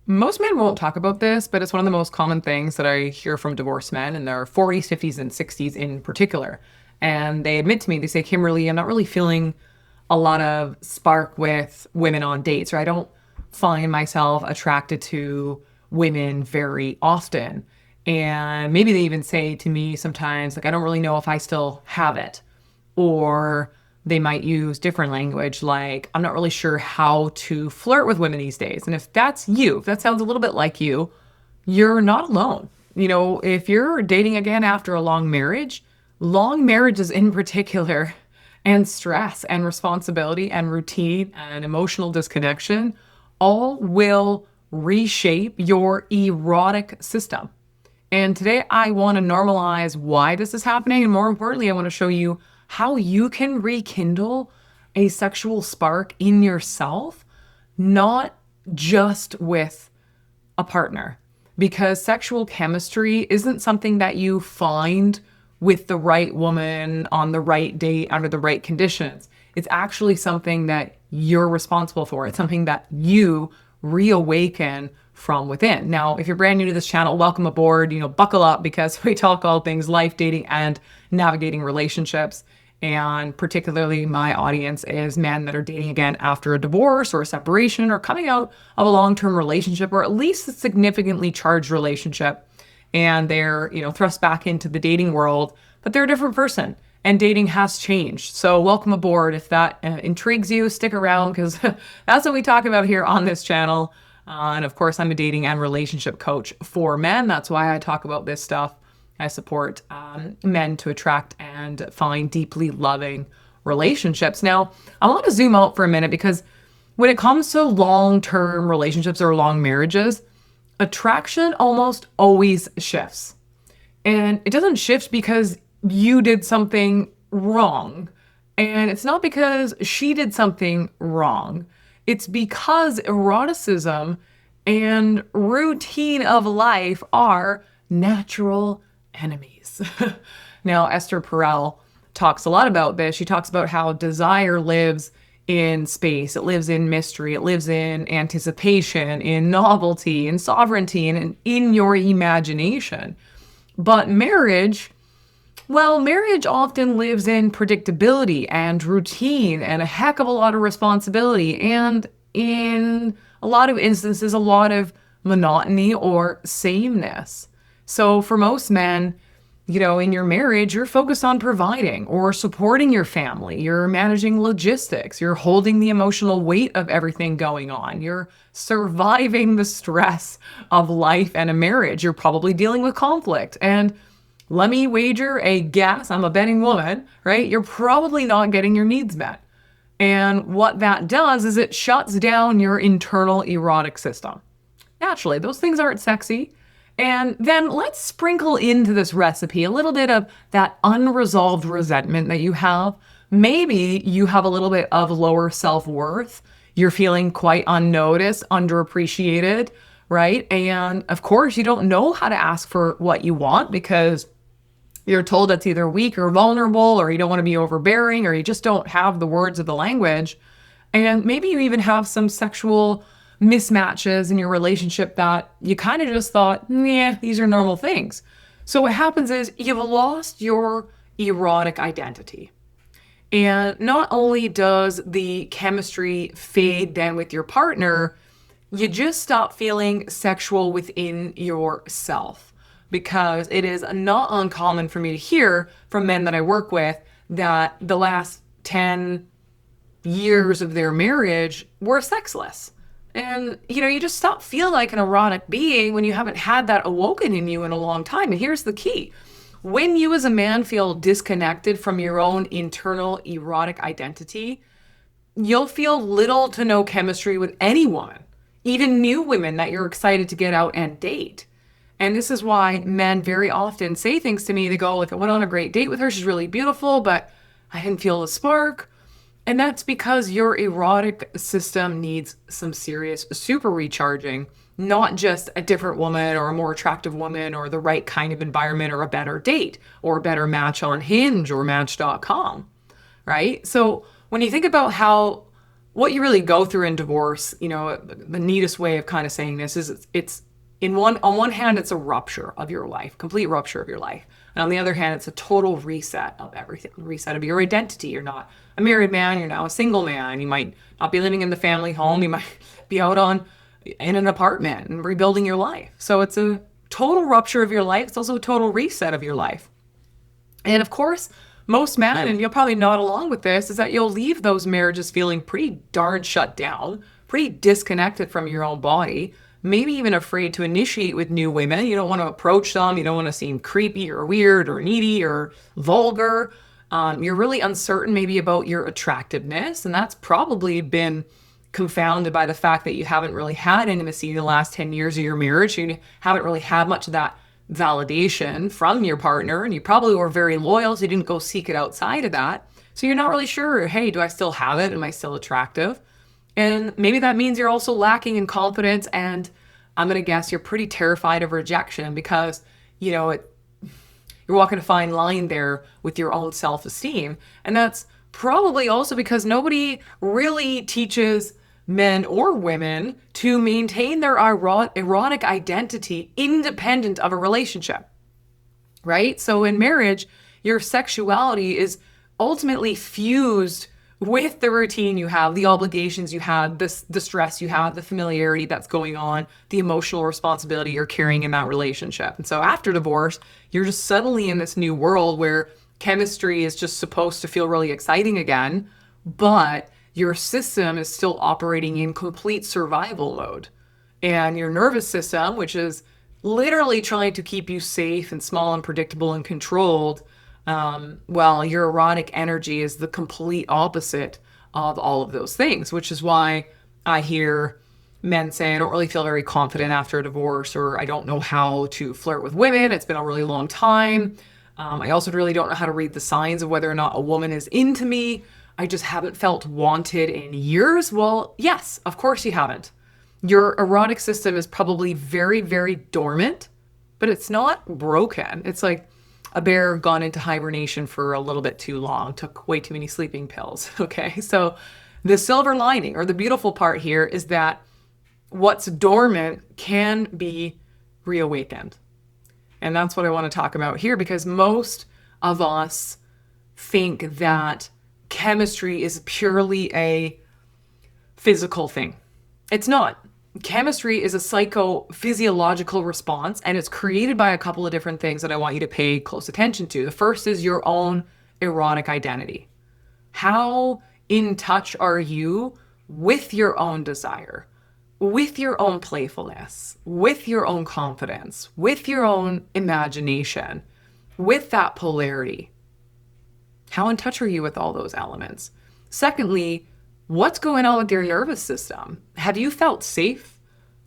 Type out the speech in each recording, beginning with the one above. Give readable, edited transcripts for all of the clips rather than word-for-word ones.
Most men won't talk about this, but it's one of the most common things that I hear from divorced men in their 40s, 50s, and 60s in particular. And they admit to me, they say, Kimberly, I'm not really feeling a lot of spark with women on dates, or I don't find myself attracted to women very often. And maybe they even say to me sometimes, like, I don't really know if I still have it. Or they might use different language like, I'm not really sure how to flirt with women these days. And if that's you, if that sounds a little bit like you're not alone. If you're dating again after a long marriages in particular, and stress and responsibility and routine and emotional disconnection all will reshape your erotic system. And today I want to normalize why this is happening. And more importantly, I want to show you how you can rekindle a sexual spark in yourself, not just with a partner. Because sexual chemistry isn't something that you find with the right woman on the right date under the right conditions. It's actually something that you're responsible for. It's something that you reawaken from within. Now, if you're brand new to this channel, welcome aboard. Buckle up because we talk all things life, dating, and navigating relationships. And particularly my audience is men that are dating again after a divorce or a separation or coming out of a long-term relationship or at least a significantly charged relationship. And they're, thrust back into the dating world, but they're a different person and dating has changed. So welcome aboard. If that intrigues you, stick around because that's what we talk about here on this channel. And of course, I'm a dating and relationship coach for men. That's why I talk about this stuff. I support men to attract and find deeply loving relationships. Now, I want to zoom out for a minute because when it comes to long-term relationships or long marriages, attraction almost always shifts. And it doesn't shift because you did something wrong. And it's not because she did something wrong. It's because eroticism and routine of life are natural enemies. Now, Esther Perel talks a lot about this. She talks about how desire lives in space, it lives in mystery, it lives in anticipation, in novelty, in sovereignty, and in your imagination. But marriage often lives in predictability and routine and a heck of a lot of responsibility. And in a lot of instances, a lot of monotony or sameness. So for most men, in your marriage, you're focused on providing or supporting your family. You're managing logistics. You're holding the emotional weight of everything going on. You're surviving the stress of life and a marriage. You're probably dealing with conflict. And let me wager a guess, I'm a betting woman, right? You're probably not getting your needs met. And what that does is it shuts down your internal erotic system. Naturally, those things aren't sexy. And then let's sprinkle into this recipe a little bit of that unresolved resentment that you have. Maybe you have a little bit of lower self-worth. You're feeling quite unnoticed, underappreciated, right? And of course, you don't know how to ask for what you want because you're told it's either weak or vulnerable, or you don't want to be overbearing, or you just don't have the words of the language. And maybe you even have some sexual mismatches in your relationship that you kind of just thought, yeah, these are normal things. So what happens is you've lost your erotic identity. And not only does the chemistry fade then with your partner, you just stop feeling sexual within yourself. Because it is not uncommon for me to hear from men that I work with that the last 10 years of their marriage were sexless. And, you just stop feeling like an erotic being when you haven't had that awoken in you in a long time. And here's the key. When you as a man feel disconnected from your own internal erotic identity, you'll feel little to no chemistry with any woman, even new women that you're excited to get out and date. And this is why men very often say things to me. They go, like, I went on a great date with her. She's really beautiful, but I didn't feel a spark. And that's because your erotic system needs some serious super recharging, not just a different woman or a more attractive woman or the right kind of environment or a better date or a better match on Hinge or Match.com, right? So when you think about how what you really go through in divorce, the neatest way of kind of saying this is it's on one hand, it's a rupture of your life, complete rupture of your life. And on the other hand, it's a total reset of everything, reset of your identity. You're not a married man, you're now a single man. You might not be living in the family home. You might be out in an apartment and rebuilding your life. So it's a total rupture of your life. It's also a total reset of your life. And of course, most men, and you'll probably nod along with this, is that you'll leave those marriages feeling pretty darn shut down, pretty disconnected from your own body, maybe even afraid to initiate with new women. You don't want to approach them. You don't want to seem creepy or weird or needy or vulgar. You're really uncertain maybe about your attractiveness, and that's probably been confounded by the fact that you haven't really had intimacy the last 10 years of your marriage. You haven't really had much of that validation from your partner, and you probably were very loyal, so you didn't go seek it outside of that. So you're not really sure, hey, do I still have it? Am I still attractive? And maybe that means you're also lacking in confidence, and I'm going to guess you're pretty terrified of rejection because, you're walking a fine line there with your own self-esteem. And that's probably also because nobody really teaches men or women to maintain their erotic identity independent of a relationship, right? So in marriage, your sexuality is ultimately fused with the routine you have, the obligations you have, the stress you have, the familiarity that's going on, the emotional responsibility you're carrying in that relationship. And so after divorce, you're just suddenly in this new world where chemistry is just supposed to feel really exciting again, but your system is still operating in complete survival mode. And your nervous system, which is literally trying to keep you safe and small and predictable and controlled, well, your erotic energy is the complete opposite of all of those things, which is why I hear men say, I don't really feel very confident after a divorce, or I don't know how to flirt with women. It's been a really long time. I also really don't know how to read the signs of whether or not a woman is into me. I just haven't felt wanted in years. Well, yes, of course you haven't. Your erotic system is probably very, very dormant, but it's not broken. It's like a bear gone into hibernation for a little bit too long, took way too many sleeping pills. Okay, so the silver lining, or the beautiful part here, is that what's dormant can be reawakened. And that's what I want to talk about here, because most of us think that chemistry is purely a physical thing. It's not. Chemistry is a psychophysiological response, and it's created by a couple of different things that I want you to pay close attention to. The first is your own erotic identity. How in touch are you with your own desire, with your own playfulness, with your own confidence, with your own imagination, with that polarity? How in touch are you with all those elements? Secondly, what's going on with your nervous system? Have you felt safe,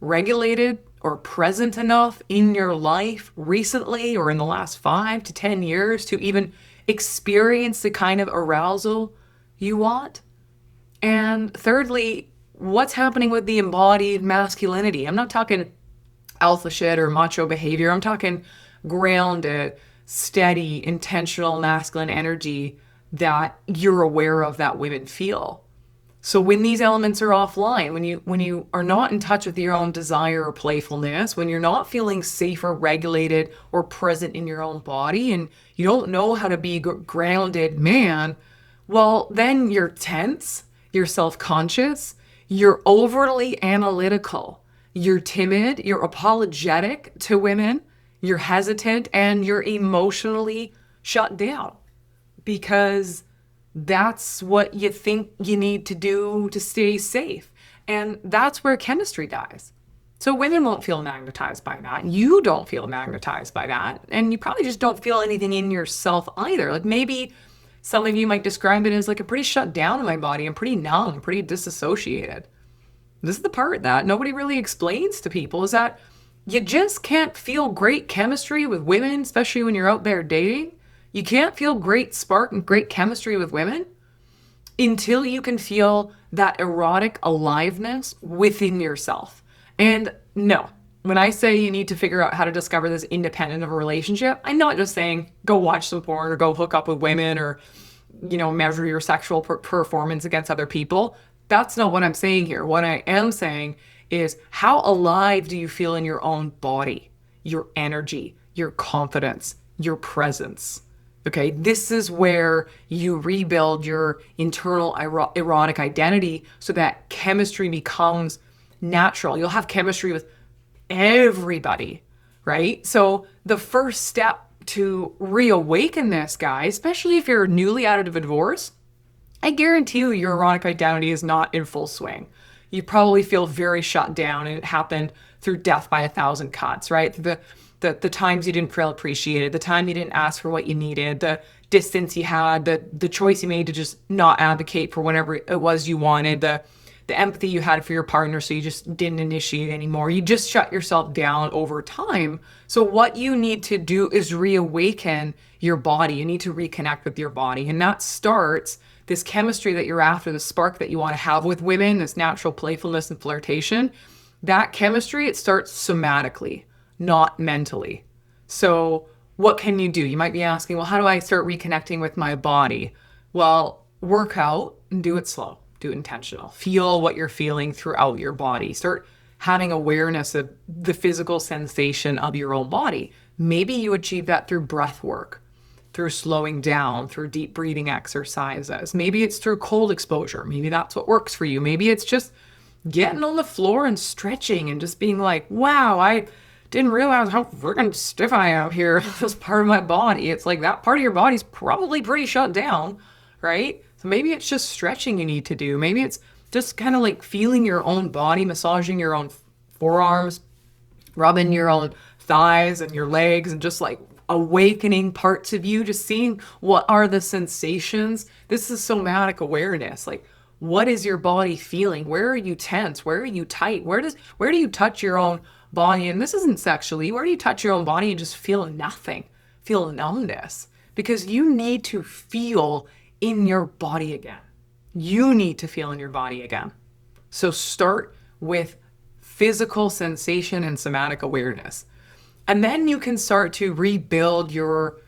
regulated, or present enough in your life recently or in the last 5 to 10 years to even experience the kind of arousal you want? And thirdly, what's happening with the embodied masculinity? I'm not talking alpha shit or macho behavior. I'm talking grounded, steady, intentional masculine energy that you're aware of that women feel. So when these elements are offline, when you are not in touch with your own desire or playfulness, when you're not feeling safe or regulated or present in your own body, and you don't know how to be a grounded man, well, then you're tense, you're self-conscious, you're overly analytical, you're timid, you're apologetic to women, you're hesitant, and you're emotionally shut down because that's what you think you need to do to stay safe. And that's where chemistry dies. So women won't feel magnetized by that. You don't feel magnetized by that. And you probably just don't feel anything in yourself either. Like maybe some of you might describe it as like a pretty shut down in my body. I'm pretty numb, pretty disassociated. This is the part that nobody really explains to people, is that you just can't feel great chemistry with women, especially when you're out there dating. You can't feel great spark and great chemistry with women until you can feel that erotic aliveness within yourself. And no, when I say you need to figure out how to discover this independent of a relationship, I'm not just saying go watch some porn or go hook up with women or, measure your sexual performance against other people. That's not what I'm saying here. What I am saying is, how alive do you feel in your own body, your energy, your confidence, your presence? Okay, this is where you rebuild your internal erotic identity so that chemistry becomes natural. You'll have chemistry with everybody, right? So the first step to reawaken this, guy, especially if you're newly out of a divorce, I guarantee you your erotic identity is not in full swing. You probably feel very shut down, and it happened through death by a thousand cuts, right? The times you didn't feel appreciated, the time you didn't ask for what you needed, the distance you had, the choice you made to just not advocate for whatever it was you wanted, the empathy you had for your partner, so you just didn't initiate anymore. You just shut yourself down over time. So what you need to do is reawaken your body. You need to reconnect with your body. And that starts this chemistry that you're after, the spark that you want to have with women, this natural playfulness and flirtation. That chemistry, it starts somatically, not mentally. So what can you do? You might be asking, well, how do I start reconnecting with my body? Well, work out and do it slow. Do it intentional. Feel what you're feeling throughout your body. Start having awareness of the physical sensation of your own body. Maybe you achieve that through breath work, through slowing down, through deep breathing exercises. Maybe it's through cold exposure. Maybe that's what works for you. Maybe it's just getting on the floor and stretching and just being like, wow, I didn't realize how freaking stiff I am here. This part of my body. It's like that part of your body's probably pretty shut down, right? So maybe it's just stretching you need to do. Maybe it's just kind of like feeling your own body, massaging your own forearms, rubbing your own thighs and your legs, and just like awakening parts of you, just seeing what are the sensations. This is somatic awareness. Like, what is your body feeling? Where are you tense? Where are you tight? Where do you touch your own body? And this isn't sexually. Where do you touch your own body and just feel nothing? Feel numbness. Because you need to feel in your body again. You need to feel in your body again. So start with physical sensation and somatic awareness. And then you can start to rebuild your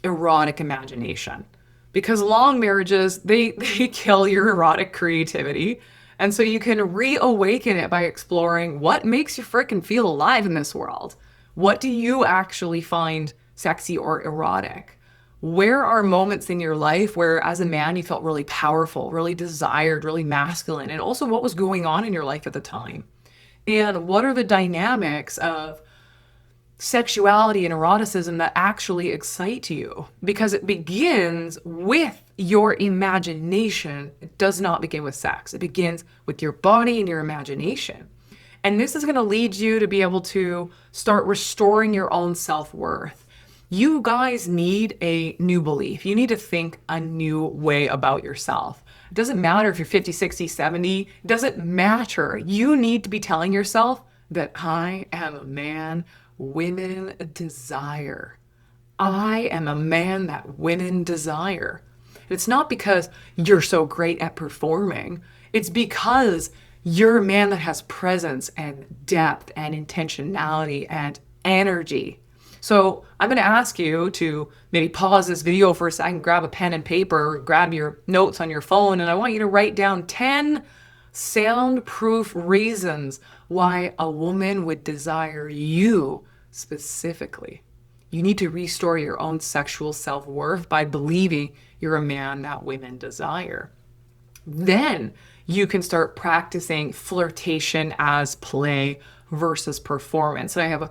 erotic imagination. Because long marriages, they kill your erotic creativity. And so you can reawaken it by exploring what makes you frickin' feel alive in this world. What do you actually find sexy or erotic? Where are moments in your life where, as a man, you felt really powerful, really desired, really masculine? And also, what was going on in your life at the time? And what are the dynamics of sexuality and eroticism that actually excite you? Because it begins with your imagination. It does not begin with sex. It begins with your body and your imagination. And this is going to lead you to be able to start restoring your own self-worth. You guys need a new belief. You need to think a new way about yourself. It doesn't matter if you're 50, 60, 70. It doesn't matter. You need to be telling yourself that I am a man women desire. I am a man that women desire. It's not because you're so great at performing. It's because you're a man that has presence and depth and intentionality and energy. So I'm going to ask you to maybe pause this video for a second, grab a pen and paper, grab your notes on your phone, and I want you to write down 10 soundproof reasons why a woman would desire you specifically. You need to restore your own sexual self-worth by believing you're a man that women desire. Then you can start practicing flirtation as play versus performance. And I have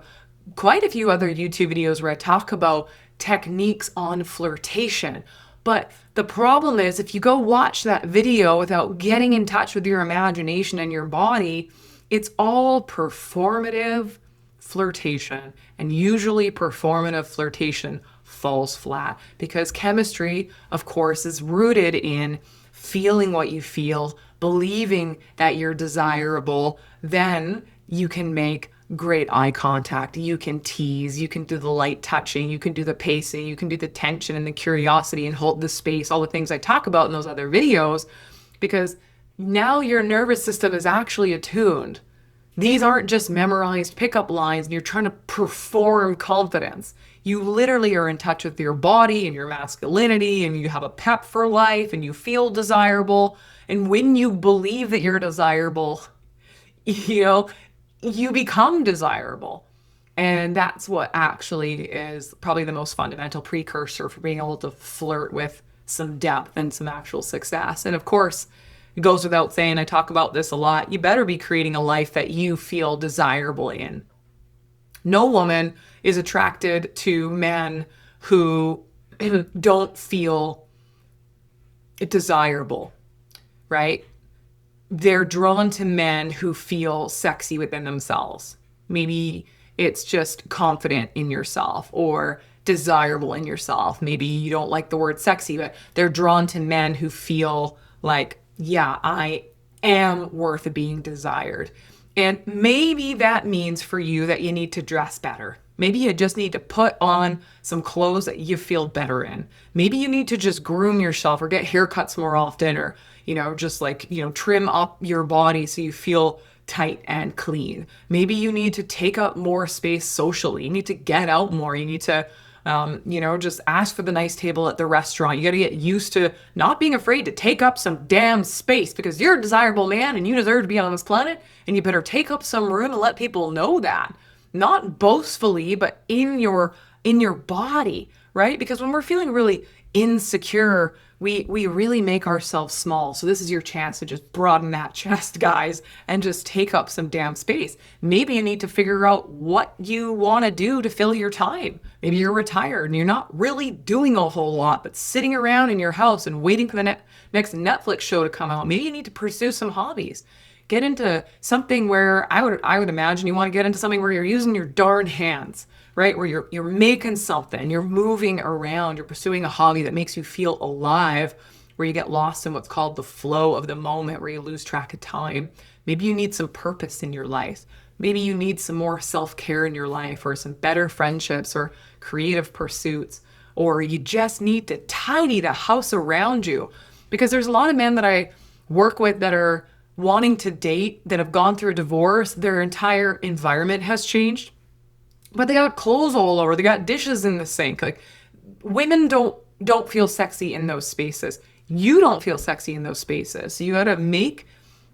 quite a few other YouTube videos where I talk about techniques on flirtation. But the problem is, if you go watch that video without getting in touch with your imagination and your body, it's all performative flirtation. And usually performative flirtation falls flat because chemistry, of course, is rooted in feeling what you feel, believing that you're desirable. Then you can make great eye contact. You can tease, you can do the light touching, you can do the pacing, you can do the tension and the curiosity and hold the space, all the things I talk about in those other videos, because now your nervous system is actually attuned These aren't just memorized pickup lines and you're trying to perform confidence. You literally are in touch with your body and your masculinity, and you have a pep for life and you feel desirable. And when you believe that you're desirable, you know, you become desirable. And that's what actually is probably the most fundamental precursor for being able to flirt with some depth and some actual success. And of course, it goes without saying, I talk about this a lot. You better be creating a life that you feel desirable in. No woman is attracted to men who don't feel desirable, right? They're drawn to men who feel sexy within themselves. Maybe it's just confident in yourself or desirable in yourself. Maybe you don't like the word sexy, but they're drawn to men who feel like, yeah, I am worth being desired. And maybe that means for you that you need to dress better. Maybe you just need to put on some clothes that you feel better in. Maybe you need to just groom yourself or get haircuts more often, or, just like, trim up your body so you feel tight and clean. Maybe you need to take up more space socially. You need to get out more. You need to just ask for the nice table at the restaurant. You got to get used to not being afraid to take up some damn space, because you're a desirable man and you deserve to be on this planet, and you better take up some room and let people know that. Not boastfully, but in your body, right? Because when we're feeling really insecure, we really make ourselves small. So this is your chance to just broaden that chest, guys, and just take up some damn space. Maybe you need to figure out what you want to do to fill your time. Maybe you're retired and you're not really doing a whole lot, but sitting around in your house and waiting for the next Netflix show to come out. Maybe you need to pursue some hobbies. Get into something where I would imagine you want to get into something where you're using your darn hands, right? Where you're making something, you're moving around, you're pursuing a hobby that makes you feel alive, where you get lost in what's called the flow of the moment, where you lose track of time. Maybe you need some purpose in your life. Maybe you need some more self-care in your life, or some better friendships or creative pursuits, or you just need to tidy the house around you. Because there's a lot of men that I work with that are wanting to date, that have gone through a divorce. Their entire environment has changed, but they got clothes all over, they got dishes in the sink. Like, women don't feel sexy in those spaces. You don't feel sexy in those spaces. So you got to make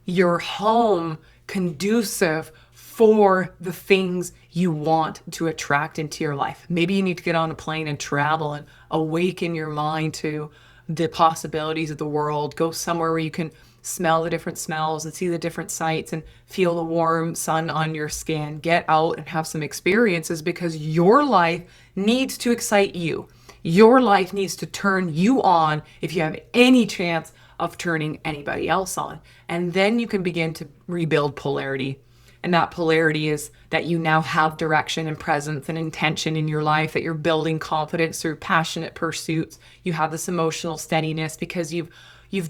your home conducive for the things you want to attract into your life. Maybe you need to get on a plane and travel and awaken your mind to the possibilities of the world. Go somewhere where you can smell the different smells and see the different sights and feel the warm sun on your skin. Get out and have some experiences, because your life needs to excite you. Your life needs to turn you on if you have any chance of turning anybody else on. And then you can begin to rebuild polarity. And that polarity is that you now have direction and presence and intention in your life, that you're building confidence through passionate pursuits. You have this emotional steadiness because you've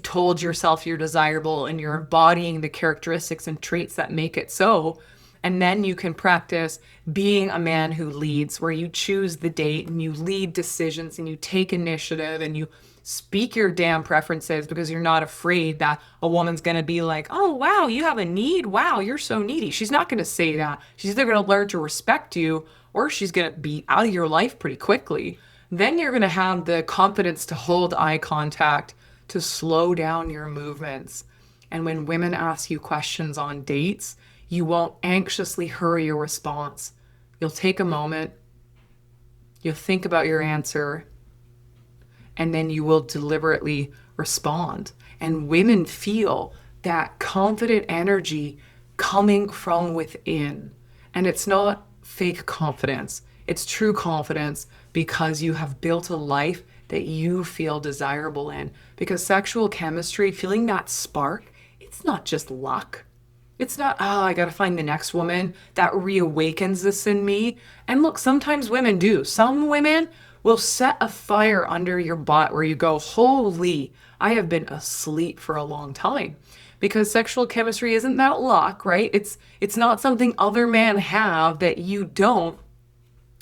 told yourself you're desirable, and you're embodying the characteristics and traits that make it so. And then you can practice being a man who leads, where you choose the date and you lead decisions and you take initiative and you speak your damn preferences, because you're not afraid that a woman's going to be like, oh, wow, you have a need. Wow, you're so needy. She's not going to say that. She's either going to learn to respect you, or she's going to be out of your life pretty quickly. Then you're going to have the confidence to hold eye contact, to slow down your movements. And when women ask you questions on dates, you won't anxiously hurry your response. You'll take a moment, you'll think about your answer, and then you will deliberately respond. And women feel that confident energy coming from within. And it's not fake confidence, it's true confidence, because you have built a life that you feel desirable in. Because sexual chemistry, feeling that spark, it's not just luck. It's not, oh, I got to find the next woman that reawakens this in me. And look, sometimes women do. Some women will set a fire under your butt where you go, holy, I have been asleep for a long time. Because sexual chemistry isn't that luck, right? It's not something other men have that you don't.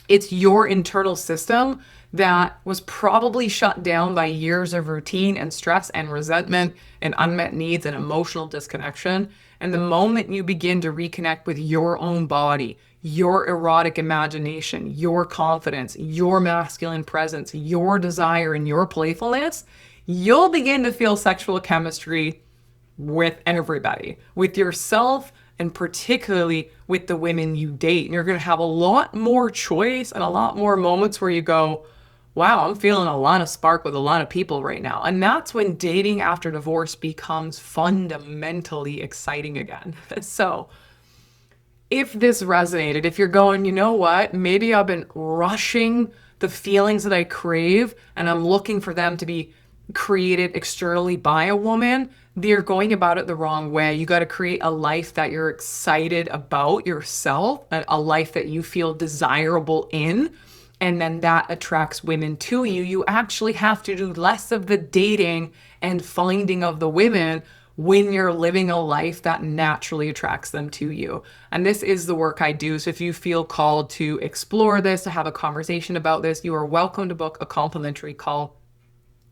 It's your internal system that was probably shut down by years of routine and stress and resentment and unmet needs and emotional disconnection. And the moment you begin to reconnect with your own body, your erotic imagination, your confidence, your masculine presence, your desire, and your playfulness, you'll begin to feel sexual chemistry with everybody, with yourself, and particularly with the women you date. And you're going to have a lot more choice and a lot more moments where you go, wow, I'm feeling a lot of spark with a lot of people right now. And that's when dating after divorce becomes fundamentally exciting again. So if this resonated, if you're going, you know what, maybe I've been rushing the feelings that I crave and I'm looking for them to be created externally by a woman, you're going about it the wrong way. You got to create a life that you're excited about yourself, a life that you feel desirable in, and then that attracts women to you. You actually have to do less of the dating and finding of the women when you're living a life that naturally attracts them to you. And this is the work I do. So if you feel called to explore this, to have a conversation about this, you are welcome to book a complimentary call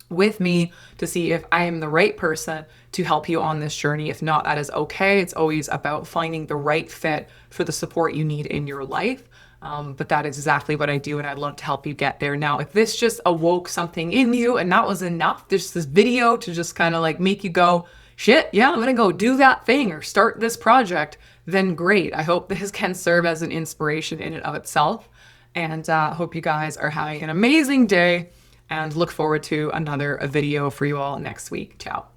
with me to see if I am the right person to help you on this journey. If not, that is okay. It's always about finding the right fit for the support you need in your life. But that is exactly what I do, and I'd love to help you get there. Now, if this just awoke something in you and that was enough, just this video to just kind of like make you go, shit, yeah, I'm going to go do that thing or start this project, then great. I hope this can serve as an inspiration in and of itself. And hope you guys are having an amazing day, and look forward to another video for you all next week. Ciao.